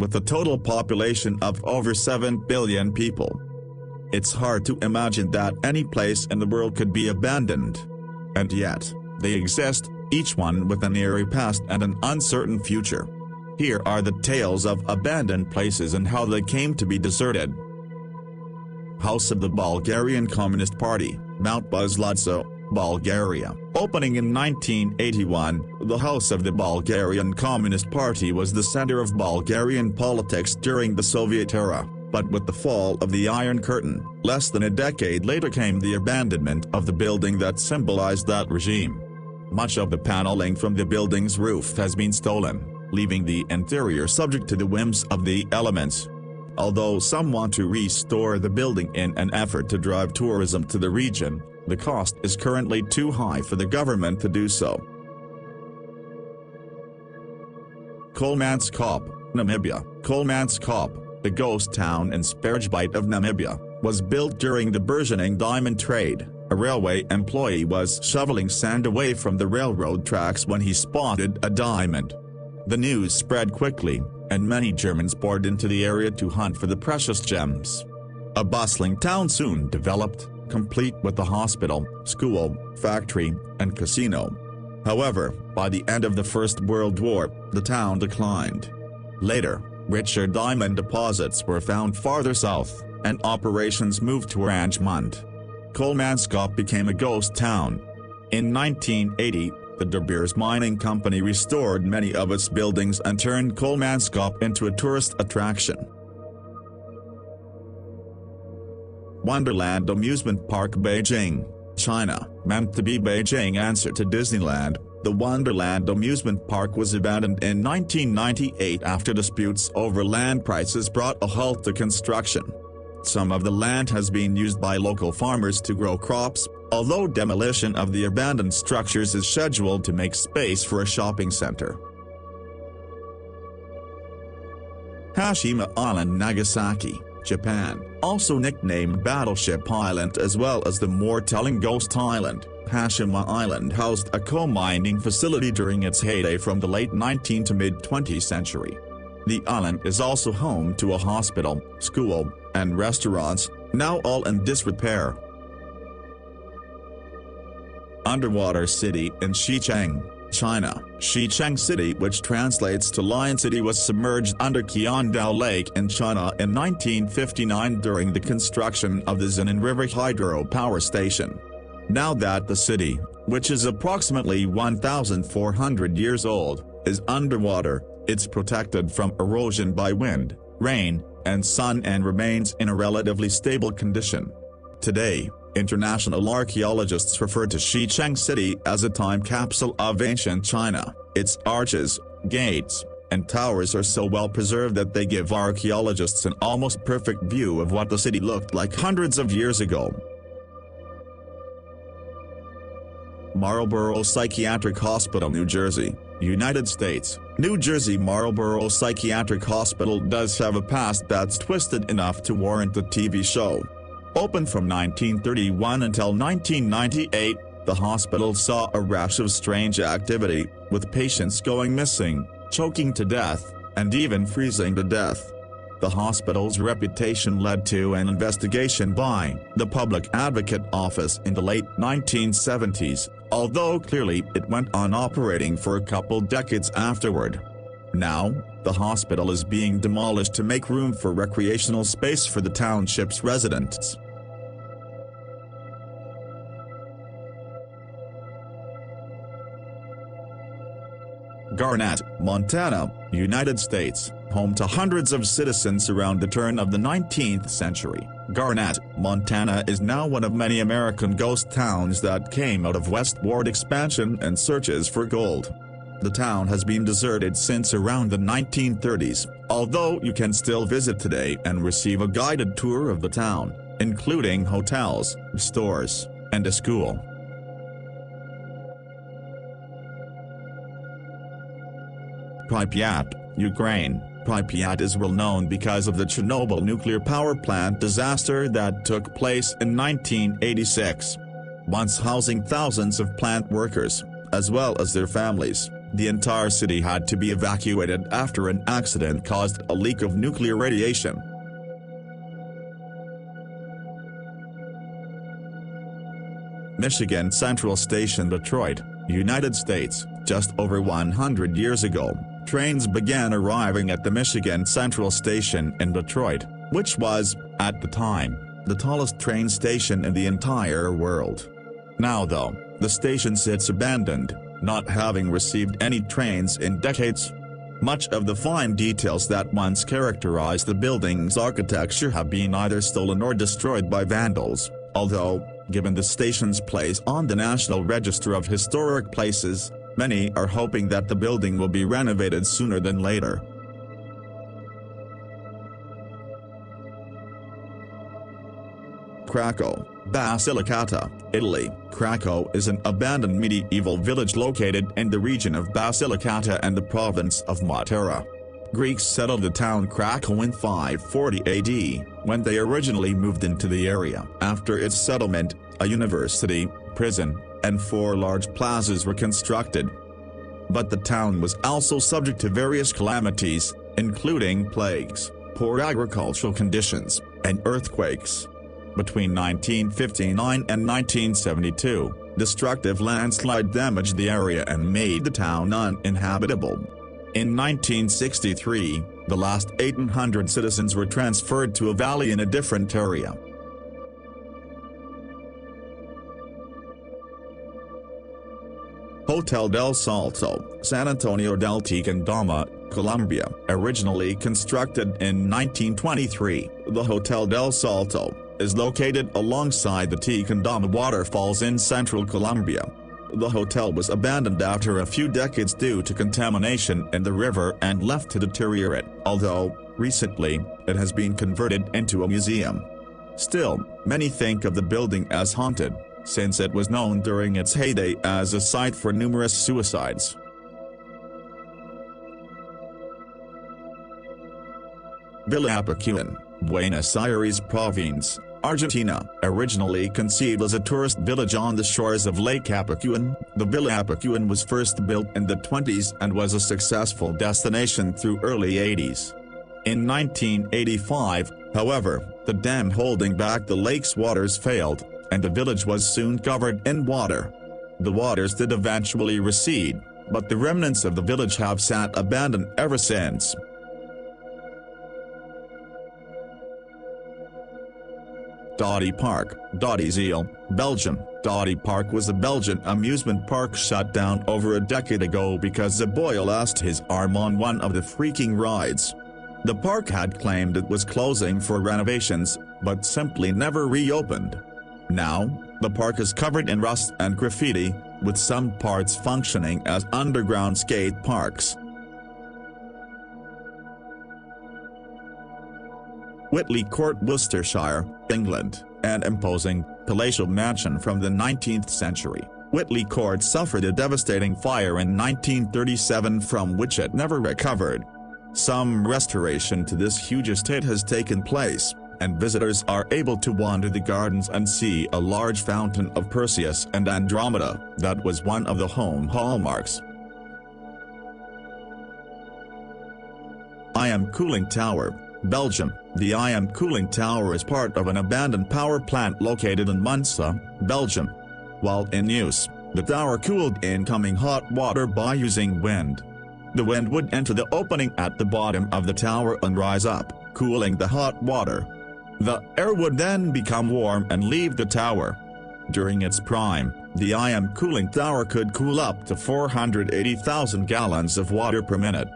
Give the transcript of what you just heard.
with a total population of over 7 billion people. It's hard to imagine that any place in the world could be abandoned. And yet, they exist, each one with an eerie past and an uncertain future. Here are the tales of abandoned places and how they came to be deserted. House of the Bulgarian Communist Party, Mount Buzlazzo, Bulgaria. Opening in 1981, the House of the Bulgarian Communist Party was the center of Bulgarian politics during the Soviet era, but with the fall of the Iron Curtain, less than a decade later came the abandonment of the building that symbolized that regime. Much of the paneling from the building's roof has been stolen, leaving the interior subject to the whims of the elements. Although some want to restore the building in an effort to drive tourism to the region, the cost is currently too high for the government to do so. Kolmanskop, Namibia. Kolmanskop, the ghost town in Sperrgebiet of Namibia, was built during the burgeoning diamond trade. A railway employee was shoveling sand away from the railroad tracks when he spotted a diamond. The news spread quickly, and many Germans poured into the area to hunt for the precious gems. A bustling town soon developed, complete with a hospital, school, factory, and casino. However, by the end of the First World War, the town declined. Later, richer diamond deposits were found farther south, and operations moved to Oranjemund. Kolmanskop became a ghost town. In 1980, the De Beers Mining Company restored many of its buildings and turned Kolmanskop into a tourist attraction. Wonderland Amusement Park, Beijing, China. Meant to be Beijing's answer to Disneyland, the Wonderland Amusement Park was abandoned in 1998 after disputes over land prices brought a halt to construction. Some of the land has been used by local farmers to grow crops, although demolition of the abandoned structures is scheduled to make space for a shopping center. Hashima Island, Nagasaki, Japan. Also nicknamed Battleship Island as well as the more telling Ghost Island, Hashima Island housed a coal mining facility during its heyday from the late 19th to mid-20th century. The island is also home to a hospital, school, and restaurants, now all in disrepair. Underwater City in Xicheng, China. Xicheng City, which translates to Lion City, was submerged under Qiandao Lake in China in 1959 during the construction of the Zinan River hydropower station. Now that the city, which is approximately 1,400 years old, is underwater, it's protected from erosion by wind, rain, and sun and remains in a relatively stable condition. Today, international archaeologists refer to Xicheng City as a time capsule of ancient China. Its arches, gates, and towers are so well preserved that they give archaeologists an almost perfect view of what the city looked like hundreds of years ago. Marlborough Psychiatric Hospital, New Jersey, United States. New Jersey Marlborough Psychiatric Hospital does have a past that's twisted enough to warrant a TV show. Open from 1931 until 1998, the hospital saw a rash of strange activity, with patients going missing, choking to death, and even freezing to death. The hospital's reputation led to an investigation by the Public Advocate Office in the late 1970s, although clearly it went on operating for a couple decades afterward. Now, the hospital is being demolished to make room for recreational space for the township's residents. Garnett, Montana, United States, home to hundreds of citizens around the turn of the 19th century. Garnett, Montana is now one of many American ghost towns that came out of westward expansion and searches for gold. The town has been deserted since around the 1930s, although you can still visit today and receive a guided tour of the town, including hotels, stores, and a school. Pripyat, Ukraine. Pripyat is well known because of the Chernobyl nuclear power plant disaster that took place in 1986. Once housing thousands of plant workers, as well as their families, The entire city had to be evacuated after an accident caused a leak of nuclear radiation. Michigan Central Station, Detroit, United States. Just over 100 years ago, trains began arriving at the Michigan Central Station in Detroit, which was, at the time, the tallest train station in the entire world. Now though, the station sits abandoned, not having received any trains in decades. Much of the fine details that once characterized the building's architecture have been either stolen or destroyed by vandals, although, given the station's place on the National Register of Historic Places, many are hoping that the building will be renovated sooner than later. Krakow, Basilicata, Italy. Krakow is an abandoned medieval village located in the region of Basilicata and the province of Matera. Greeks settled the town Krakow in 540 AD, when they originally moved into the area. After its settlement, a university, prison, and 4 large plazas were constructed. But the town was also subject to various calamities, including plagues, poor agricultural conditions, and earthquakes. Between 1959 and 1972, destructive landslide damaged the area and made the town uninhabitable. In 1963, the last 1,800 citizens were transferred to a valley in a different area. Hotel del Salto, San Antonio del Tequendama, Colombia. Originally constructed in 1923, the Hotel del Salto is located alongside the Tequendama waterfalls in central Colombia. The hotel was abandoned after a few decades due to contamination in the river and left to deteriorate, although, recently, it has been converted into a museum. Still, many think of the building as haunted, since it was known during its heyday as a site for numerous suicides. Villa Apacuan, Buenos Aires Province, Argentina. Originally conceived as a tourist village on the shores of Lake Apacuan, the Villa Apacuan was first built in the 1920s and was a successful destination through early 1980s. In 1985, however, the dam holding back the lake's waters failed, and the village was soon covered in water. The waters did eventually recede, but the remnants of the village have sat abandoned ever since. Dodi Park, Dodi, Belgium. Dodi Park was a Belgian amusement park shut down over a decade ago because a boy lost his arm on one of the freaking rides. The park had claimed it was closing for renovations, but simply never reopened. Now, the park is covered in rust and graffiti, with some parts functioning as underground skate parks. Whitley Court, Worcestershire, England, an imposing, palatial mansion from the 19th century. Whitley Court suffered a devastating fire in 1937 from which it never recovered. Some restoration to this huge estate has taken place, and visitors are able to wander the gardens and see a large fountain of Perseus and Andromeda that was one of the home hallmarks. IM Cooling Tower, Belgium. The IM Cooling Tower is part of an abandoned power plant located in Munster, Belgium. While in use, the tower cooled incoming hot water by using wind. The wind would enter the opening at the bottom of the tower and rise up, cooling the hot water. The air would then become warm and leave the tower. During its prime, the IM Cooling Tower could cool up to 480,000 gallons of water per minute.